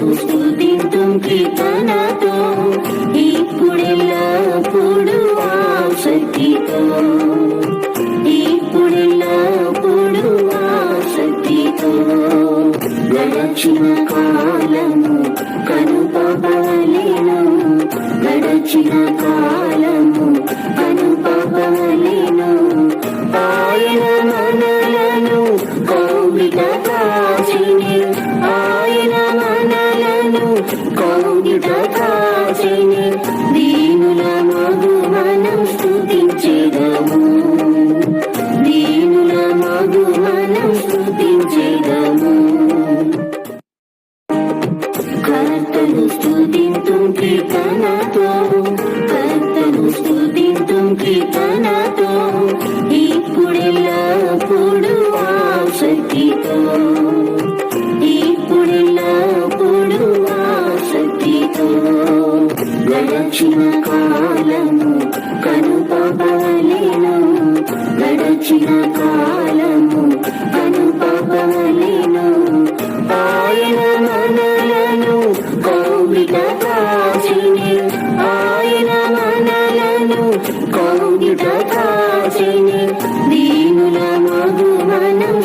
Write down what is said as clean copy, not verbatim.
కర్తను స్తుతింతుం కీర్తనతో, ఇప్పుడెల్లప్పుడు ఆసక్తితో, ఇప్పుడెల్లప్పుడు ఆసక్తితో. గడచిన కాలము కనుపవలెను, గడచిన కాలము కనుపవలెను. ఆయన మనలను కౌగిట కాచిని, ఆయన మనలను కౌగిట కాచిని. దీనుల మగు మనం స్తుతించెదము, దీనుల మగు మనం స్తుతించెదము. కర్తను స్తుతింతుం కీర్తనతో, కర్తను స్తుతింతుం కీర్తనతో, ఇప్పుడెల్లప్పుడు ఆసక్తితో, ఇప్పుడెల్లప్పుడు ఆసక్తితో. గడచిన కాలము కనుపవలెను, గడచిన కాలము కనుపవలెను. ఆయన మనలను కౌగిట కాచిని, ఆయన మనలను కౌగిట కాచిని. దీనుల మగు మనం